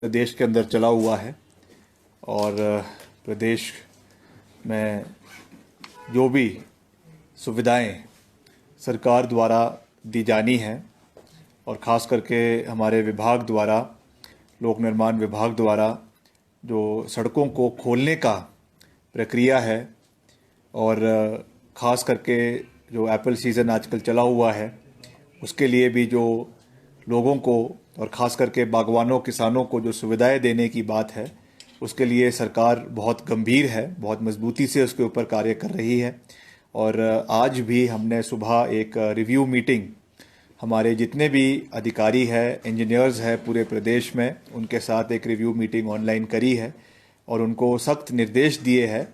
प्रदेश के अंदर चला हुआ है और प्रदेश में जो भी सुविधाएं सरकार द्वारा दी जानी हैं और ख़ास करके हमारे विभाग द्वारा, लोक निर्माण विभाग द्वारा जो सड़कों को खोलने का प्रक्रिया है और ख़ास करके जो एप्पल सीज़न आजकल चला हुआ है उसके लिए भी जो लोगों को और ख़ास करके बागवानों किसानों को जो सुविधाएं देने की बात है उसके लिए सरकार बहुत गंभीर है, बहुत मजबूती से उसके ऊपर कार्य कर रही है। और आज भी हमने सुबह एक रिव्यू मीटिंग हमारे जितने भी अधिकारी हैं, इंजीनियर्स हैं पूरे प्रदेश में, उनके साथ एक रिव्यू मीटिंग ऑनलाइन करी है और उनको सख्त निर्देश दिए हैं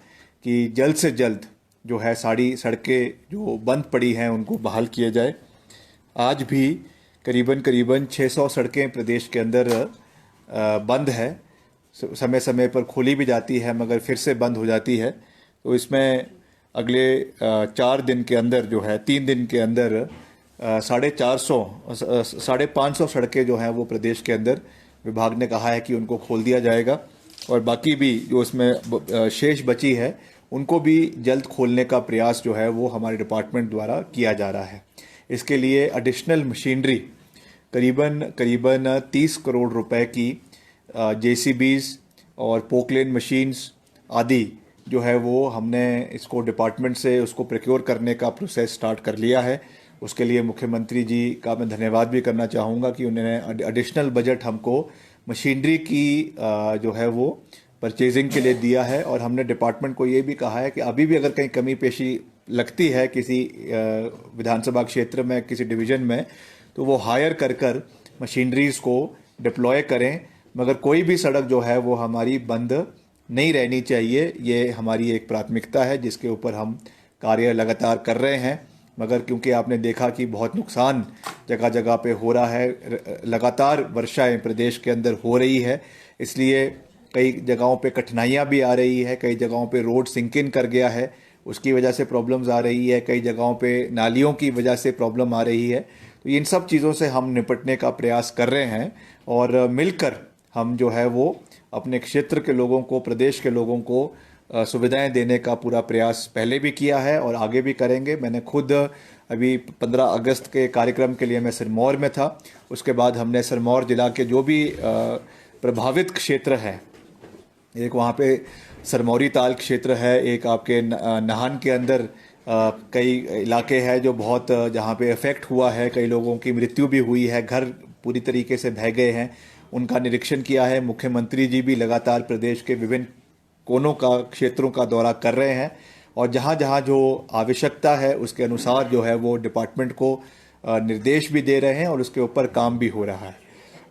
कि जल्द से जल्द जो है सारी सड़कें जो बंद पड़ी हैं उनको बहाल किया जाए। आज भी करीबन 600 सड़कें प्रदेश के अंदर बंद है, समय समय पर खोली भी जाती है मगर फिर से बंद हो जाती है। तो इसमें अगले 4 दिन के अंदर जो है 3 दिन के अंदर 550 सड़कें जो हैं वो प्रदेश के अंदर विभाग ने कहा है कि उनको खोल दिया जाएगा और बाकी भी जो इसमें शेष बची है उनको भी जल्द खोलने का प्रयास जो है वो हमारे डिपार्टमेंट द्वारा किया जा रहा है। इसके लिए एडिशनल मशीनरी करीबन 30 करोड़ रुपए की जेसीबीज़ और पोकलेन मशीन्स आदि जो है वो हमने इसको डिपार्टमेंट से उसको प्रोक्योर करने का प्रोसेस स्टार्ट कर लिया है। उसके लिए मुख्यमंत्री जी का मैं धन्यवाद भी करना चाहूँगा कि उन्होंने एडिशनल बजट हमको मशीनरी की जो है वो परचेजिंग के लिए दिया है। और हमने डिपार्टमेंट को ये भी कहा है कि अभी भी अगर कहीं कमी पेशी लगती है किसी विधानसभा क्षेत्र में, किसी डिवीज़न में, तो वो हायर कर मशीनरीज़ को डिप्लॉय करें, मगर कोई भी सड़क जो है वो हमारी बंद नहीं रहनी चाहिए। ये हमारी एक प्राथमिकता है जिसके ऊपर हम कार्य लगातार कर रहे हैं। मगर क्योंकि आपने देखा कि बहुत नुकसान जगह जगह पे हो रहा है, लगातार वर्षाएं प्रदेश के अंदर हो रही है, इसलिए कई जगहों पे कठिनाइयाँ भी आ रही है। कई जगहों पे रोड सिंक इन कर गया है, उसकी वजह से प्रॉब्लम्स आ रही है। कई जगहों पे नालियों की वजह से प्रॉब्लम आ रही है। तो इन सब चीज़ों से हम निपटने का प्रयास कर रहे हैं और मिलकर हम जो है वो अपने क्षेत्र के लोगों को, प्रदेश के लोगों को सुविधाएं देने का पूरा प्रयास पहले भी किया है और आगे भी करेंगे। मैंने खुद अभी 15 अगस्त के कार्यक्रम के लिए मैं सिरमौर में था। उसके बाद हमने सिरमौर जिला के जो भी प्रभावित क्षेत्र हैं, एक वहाँ पे सरमौरी ताल क्षेत्र है, एक आपके नाहन के अंदर कई इलाके हैं जो बहुत जहाँ पे अफेक्ट हुआ है, कई लोगों की मृत्यु भी हुई है, घर पूरी तरीके से बह गए हैं, उनका निरीक्षण किया है। मुख्यमंत्री जी भी लगातार प्रदेश के विभिन्न कोनों का, क्षेत्रों का दौरा कर रहे हैं और जहाँ जहाँ जो आवश्यकता है उसके अनुसार जो है वो डिपार्टमेंट को निर्देश भी दे रहे हैं और उसके ऊपर काम भी हो रहा है।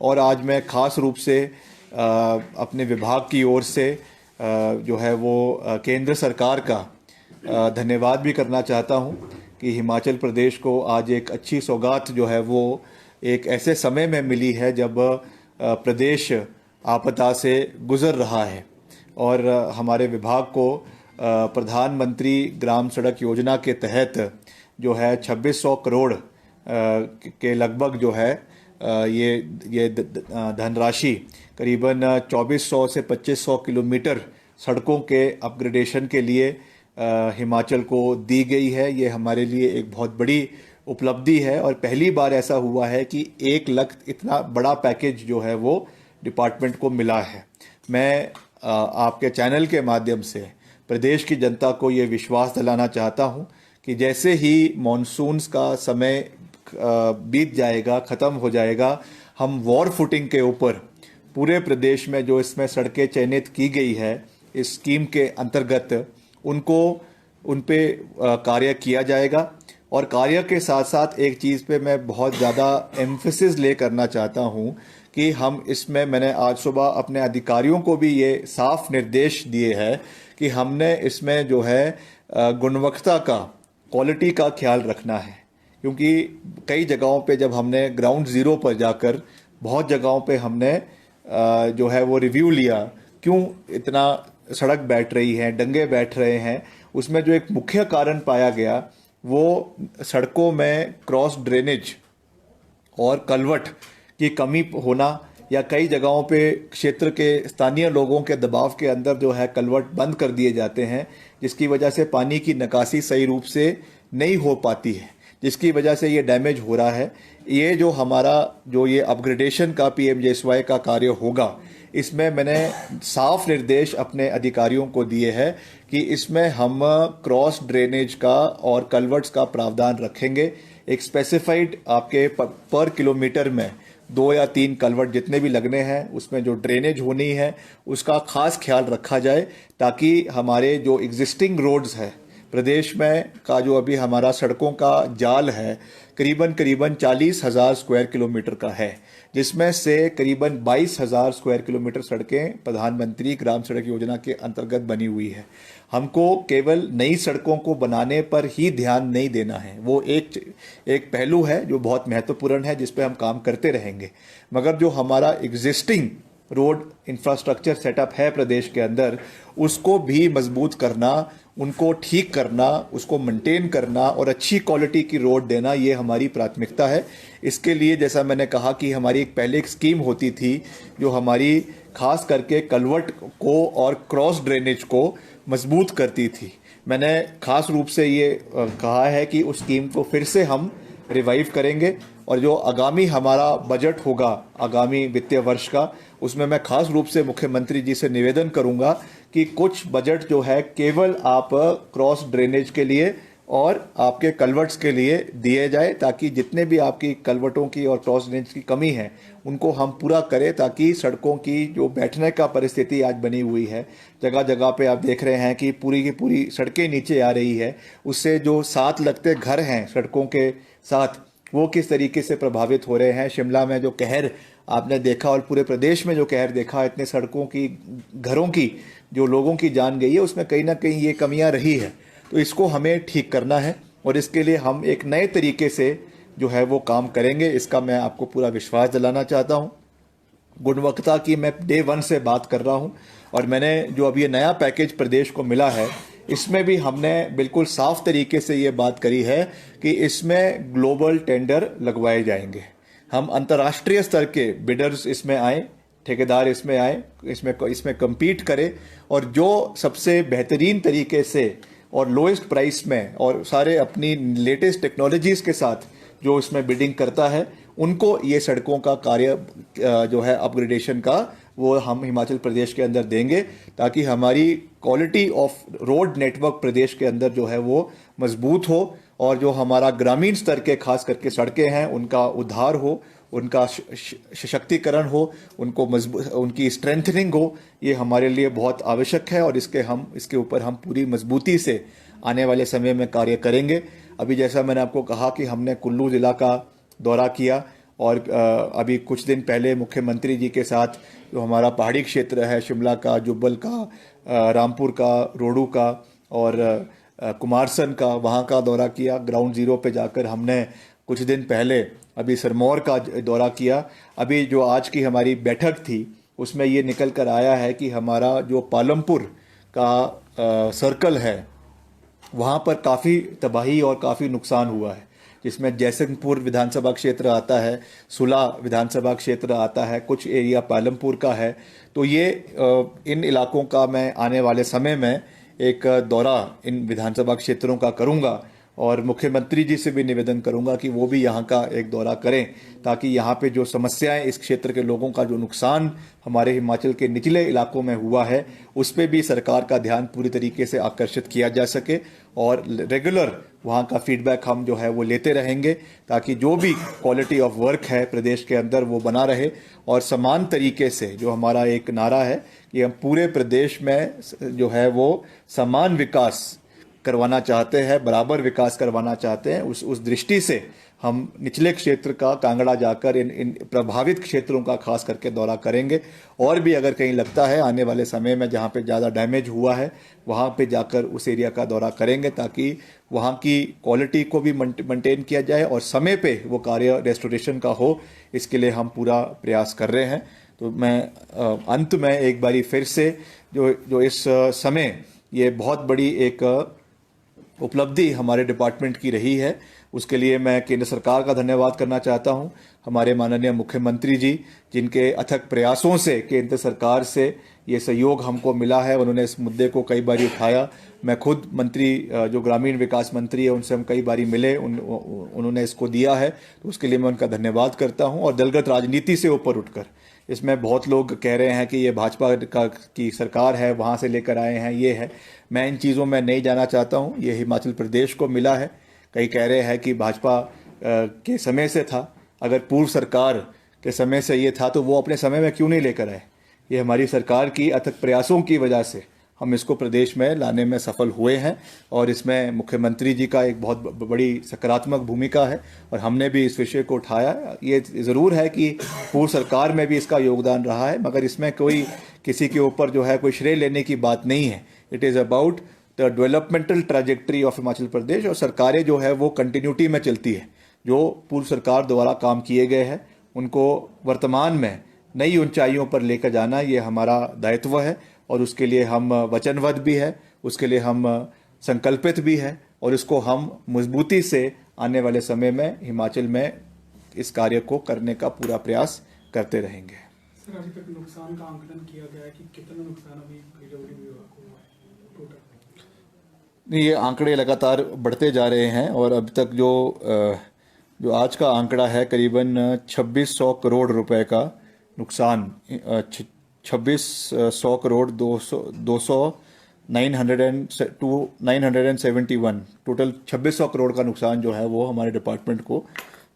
और आज मैं ख़ास रूप से अपने विभाग की ओर से जो है वो केंद्र सरकार का धन्यवाद भी करना चाहता हूं कि हिमाचल प्रदेश को आज एक अच्छी सौगात जो है वो एक ऐसे समय में मिली है जब प्रदेश आपदा से गुजर रहा है और हमारे विभाग को प्रधानमंत्री ग्राम सड़क योजना के तहत जो है 2600 करोड़ के लगभग जो है ये धनराशि करीबन 2400 से 2500 किलोमीटर सड़कों के अपग्रेडेशन के लिए हिमाचल को दी गई है। ये हमारे लिए एक बहुत बड़ी उपलब्धि है और पहली बार ऐसा हुआ है कि 1 लाख इतना बड़ा पैकेज जो है वो डिपार्टमेंट को मिला है। मैं आपके चैनल के माध्यम से प्रदेश की जनता को ये विश्वास दिलाना चाहता हूँ कि जैसे ही मॉनसून्स का समय बीत जाएगा, ख़त्म हो जाएगा, हम वॉर फुटिंग के ऊपर पूरे प्रदेश में जो इसमें सड़कें चयनित की गई है इस स्कीम के अंतर्गत उन पे कार्य किया जाएगा। और कार्य के साथ साथ एक चीज़ पे मैं बहुत ज़्यादा एम्फेसिस ले करना चाहता हूँ कि हम इसमें, मैंने आज सुबह अपने अधिकारियों को भी ये साफ निर्देश दिए हैं कि हमने इसमें जो है गुणवत्ता का, क्वालिटी का ख्याल रखना है। क्योंकि कई जगहों पे जब हमने ग्राउंड ज़ीरो पर जाकर बहुत जगहों पे हमने जो है वो रिव्यू लिया, क्यों इतना सड़क बैठ रही है, डंगे बैठ रहे हैं, उसमें जो एक मुख्य कारण पाया गया वो सड़कों में क्रॉस ड्रेनेज और कलवट की कमी होना या कई जगहों पे क्षेत्र के स्थानीय लोगों के दबाव के अंदर जो है कलवर्ट बंद कर दिए जाते हैं, जिसकी वजह से पानी की निकासी सही रूप से नहीं हो पाती है, जिसकी वजह से ये डैमेज हो रहा है। ये जो हमारा जो ये अपग्रेडेशन का पीएमजीएसवाई का कार्य होगा, इसमें मैंने साफ निर्देश अपने अधिकारियों को दिए हैं कि इसमें हम क्रॉस ड्रेनेज का और कलवर्ट्स का प्रावधान रखेंगे। एक स्पेसिफाइड आपके पर किलोमीटर में 2 या 3 कलवर्ट जितने भी लगने हैं, उसमें जो ड्रेनेज होनी है उसका खास ख्याल रखा जाए, ताकि हमारे जो एग्जिस्टिंग रोड्स है प्रदेश में का जो अभी हमारा सड़कों का जाल है करीबन 40,000 स्क्वायर किलोमीटर का है, जिसमें से करीबन 22,000 स्क्वायर किलोमीटर सड़कें प्रधानमंत्री ग्राम सड़क योजना के अंतर्गत बनी हुई है। हमको केवल नई सड़कों को बनाने पर ही ध्यान नहीं देना है, वो एक पहलू है जो बहुत महत्वपूर्ण है, जिस पे हम काम करते रहेंगे। मगर जो हमारा एग्जिस्टिंग रोड इंफ्रास्ट्रक्चर सेटअप है प्रदेश के अंदर, उसको भी मजबूत करना, उनको ठीक करना, उसको मेंटेन करना और अच्छी क्वालिटी की रोड देना, ये हमारी प्राथमिकता है। इसके लिए जैसा मैंने कहा कि हमारी पहले एक स्कीम होती थी जो हमारी खास करके कलवर्ट को और क्रॉस ड्रेनेज को मजबूत करती थी। मैंने खास रूप से ये कहा है कि उस स्कीम को फिर से हम रिवाइव करेंगे, और जो आगामी हमारा बजट होगा आगामी वित्तीय वर्ष का, उसमें मैं खास रूप से मुख्यमंत्री जी से निवेदन करूंगा कि कुछ बजट जो है केवल आप क्रॉस ड्रेनेज के लिए और आपके कलवर्ट्स के लिए दिए जाए, ताकि जितने भी आपकी कलवर्टों की और क्रॉस ड्रेनेज की कमी है उनको हम पूरा करें, ताकि सड़कों की जो बैठने का परिस्थिति आज बनी हुई है, जगह जगह पे आप देख रहे हैं कि पूरी की पूरी सड़कें नीचे आ रही है, उससे जो साथ लगते घर हैं सड़कों के साथ, वो किस तरीके से प्रभावित हो रहे हैं। शिमला में जो कहर आपने देखा और पूरे प्रदेश में जो कहर देखा, इतने सड़कों की, घरों की, जो लोगों की जान गई है, उसमें कहीं ना कहीं ये कमियां रही है। तो इसको हमें ठीक करना है और इसके लिए हम एक नए तरीके से जो है वो काम करेंगे, इसका मैं आपको पूरा विश्वास दिलाना चाहता हूँ। गुणवत्ता की मैं डे 1 से बात कर रहा हूँ, और मैंने जो अब ये नया पैकेज प्रदेश को मिला है, इसमें भी हमने बिल्कुल साफ तरीके से ये बात करी है कि इसमें ग्लोबल टेंडर लगवाए जाएंगे। हम अंतर्राष्ट्रीय स्तर के बिडर्स इसमें आए, ठेकेदार इसमें आए, इसमें कम्पीट करें, और जो सबसे बेहतरीन तरीके से और लोएस्ट प्राइस में और सारे अपनी लेटेस्ट टेक्नोलॉजीज के साथ जो इसमें बिडिंग करता है, उनको ये सड़कों का कार्य जो है अपग्रेडेशन का, वो हम हिमाचल प्रदेश के अंदर देंगे, ताकि हमारी क्वालिटी ऑफ रोड नेटवर्क प्रदेश के अंदर जो है वो मजबूत हो, और जो हमारा ग्रामीण स्तर के खास करके सड़कें हैं उनका उद्धार हो, उनका सशक्तिकरण हो, उनकी स्ट्रेंथनिंग हो। ये हमारे लिए बहुत आवश्यक है, और इसके ऊपर हम पूरी मजबूती से आने वाले समय में कार्य करेंगे। अभी जैसा मैंने आपको कहा कि हमने कुल्लू जिला का दौरा किया, और अभी कुछ दिन पहले मुख्यमंत्री जी के साथ जो हमारा पहाड़ी क्षेत्र है, शिमला का, जुब्बल का, रामपुर का, रोडू का और कुमारसन का, वहाँ का दौरा किया। ग्राउंड जीरो पे जाकर हमने कुछ दिन पहले अभी सिरमौर का दौरा किया। अभी जो आज की हमारी बैठक थी, उसमें ये निकल कर आया है कि हमारा जो पालमपुर का सर्कल है, वहाँ पर काफ़ी तबाही और काफ़ी नुकसान हुआ है, जिसमें जयसिंहपुर विधानसभा क्षेत्र आता है, सुला विधानसभा क्षेत्र आता है, कुछ एरिया पालमपुर का है। तो ये इन इलाकों का मैं आने वाले समय में एक दौरा इन विधानसभा क्षेत्रों का करूंगा, और मुख्यमंत्री जी से भी निवेदन करूंगा कि वो भी यहाँ का एक दौरा करें, ताकि यहाँ पे जो समस्याएं, इस क्षेत्र के लोगों का जो नुकसान हमारे हिमाचल के निचले इलाकों में हुआ है, उस पर भी सरकार का ध्यान पूरी तरीके से आकर्षित किया जा सके, और रेगुलर वहाँ का फीडबैक हम जो है वो लेते रहेंगे, ताकि जो भी क्वालिटी ऑफ वर्क है प्रदेश के अंदर वो बना रहे। और समान तरीके से जो हमारा एक नारा है कि हम पूरे प्रदेश में जो है वो समान विकास करवाना चाहते हैं, बराबर विकास करवाना चाहते हैं, उस दृष्टि से हम निचले क्षेत्र का कांगड़ा जाकर इन प्रभावित क्षेत्रों का खास करके दौरा करेंगे। और भी अगर कहीं लगता है आने वाले समय में जहाँ पे ज़्यादा डैमेज हुआ है, वहाँ पे जाकर उस एरिया का दौरा करेंगे, ताकि वहाँ की क्वालिटी को भी मेंटेन किया जाए और समय पे वो कार्य रेस्टोरेशन का हो। इसके लिए हम पूरा प्रयास कर रहे हैं। तो मैं अंत में एक बारी फिर से जो इस समय ये बहुत बड़ी एक उपलब्धि हमारे डिपार्टमेंट की रही है, उसके लिए मैं केंद्र सरकार का धन्यवाद करना चाहता हूं। हमारे माननीय मुख्यमंत्री जी, जिनके अथक प्रयासों से केंद्र सरकार से ये सहयोग हमको मिला है। उन्होंने इस मुद्दे को कई बार उठाया। मैं खुद मंत्री जो ग्रामीण विकास मंत्री है उनसे हम कई बार मिले, उन्होंने इसको दिया है, तो उसके लिए मैं उनका धन्यवाद करता हूं। और दलगत राजनीति से ऊपर उठकर इसमें बहुत लोग कह रहे हैं कि ये भाजपा की सरकार है, वहाँ से लेकर आए हैं, ये है। मैं इन चीज़ों में नहीं जाना चाहता हूँ। ये हिमाचल प्रदेश को मिला है। कई कह रहे हैं कि भाजपा के समय से था। अगर पूर्व सरकार के समय से ये था तो वो अपने समय में क्यों नहीं लेकर आए? ये हमारी सरकार की अथक प्रयासों की वजह से हम इसको प्रदेश में लाने में सफल हुए हैं। और इसमें मुख्यमंत्री जी का एक बहुत बड़ी सकारात्मक भूमिका है और हमने भी इस विषय को उठाया। ये ज़रूर है कि पूर्व सरकार में भी इसका योगदान रहा है, मगर इसमें कोई किसी के ऊपर जो है कोई श्रेय लेने की बात नहीं है। It is about the developmental trajectory of Himachal Pradesh. और सरकारें जो है वो कंटिन्यूटी में चलती है। जो पूर्व सरकार द्वारा काम किए गए हैं उनको वर्तमान में नई ऊंचाइयों पर लेकर जाना, ये हमारा दायित्व है और उसके लिए हम वचनबद्ध भी है, उसके लिए हम संकल्पित भी है और इसको हम मजबूती से आने वाले समय में हिमाचल में इस कार्य को करने का पूरा प्रयास करते रहेंगे। सर, अभी तक नुकसान का आंकलन किया गया है कि कितना नुकसान अभी पीडब्ल्यूडी विभाग को हुआ है टोटल? ये आंकड़े लगातार बढ़ते जा रहे हैं और अब तक जो आज का आंकड़ा है करीबन 2600 करोड़ रुपए का नुकसान, 2600 करोड़ 971 टोटल 2600 करोड़ का नुकसान जो है वो हमारे डिपार्टमेंट को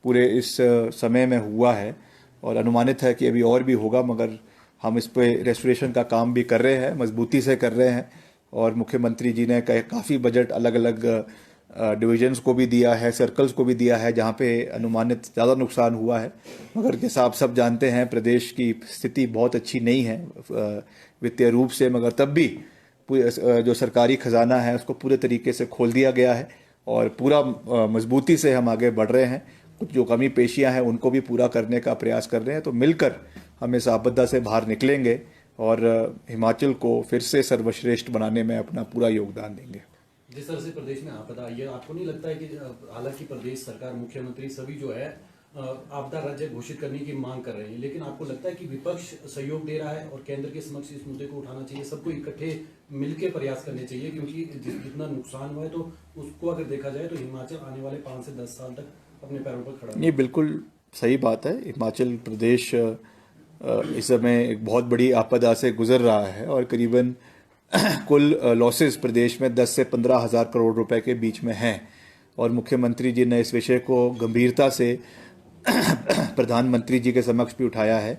पूरे इस समय में हुआ है। और अनुमानित है कि अभी और भी होगा, मगर हम इस पे रेस्टोरेशन का काम भी कर रहे हैं, मजबूती से कर रहे हैं। और मुख्यमंत्री जी ने काफ़ी बजट अलग अलग डिविजन्स को भी दिया है, सर्कल्स को भी दिया है जहाँ पे अनुमानित ज़्यादा नुकसान हुआ है। मगर जैसा आप सब जानते हैं प्रदेश की स्थिति बहुत अच्छी नहीं है वित्तीय रूप से, मगर तब भी जो सरकारी खजाना है उसको पूरे तरीके से खोल दिया गया है और पूरा मजबूती से हम आगे बढ़ रहे हैं। कुछ जो कमी पेशियाँ हैं उनको भी पूरा करने का प्रयास कर रहे हैं। तो मिलकर हम इस आपदा से बाहर निकलेंगे और हिमाचल को फिर से सर्वश्रेष्ठ बनाने में अपना पूरा योगदान देंगे। जिस तरह से प्रदेश में आपदा आई है, आपको नहीं लगता है कि हालांकि प्रदेश सरकार, मुख्यमंत्री सभी जो है आपदा राज्य घोषित करने की मांग कर रहे हैं, लेकिन आपको लगता है कि विपक्ष सहयोग दे रहा है और केंद्र के समक्ष इस मुद्दे को उठाना चाहिए, सबको इकट्ठे मिलकर प्रयास करने चाहिए? क्योंकि जितना नुकसान हुआ है तो उसको अगर देखा जाए तो हिमाचल आने वाले 5 से 10 साल तक अपने पैरों पर खड़ा है। ये बिल्कुल सही बात है। हिमाचल प्रदेश इस समय एक बहुत बड़ी आपदा से गुजर रहा है और करीबन कुल लॉसेस प्रदेश में 10 से 15 हज़ार करोड़ रुपए के बीच में हैं। और मुख्यमंत्री जी ने इस विषय को गंभीरता से प्रधानमंत्री जी के समक्ष भी उठाया है,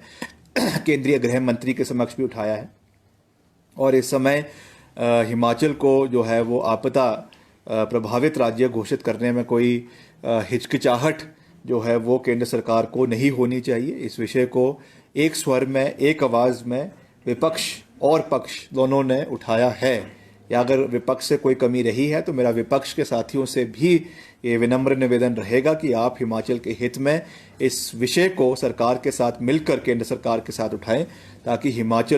केंद्रीय गृह मंत्री के समक्ष भी उठाया है। और इस समय हिमाचल को जो है वो आपदा प्रभावित राज्य घोषित करने में कोई हिचकिचाहट जो है वो केंद्र सरकार को नहीं होनी चाहिए। इस विषय को एक स्वर में, एक आवाज़ में विपक्ष और पक्ष दोनों ने उठाया है। या अगर विपक्ष से कोई कमी रही है तो मेरा विपक्ष के साथियों से भी ये विनम्र निवेदन रहेगा कि आप हिमाचल के हित में इस विषय को सरकार के साथ मिलकर केंद्र सरकार के साथ उठाएं ताकि हिमाचल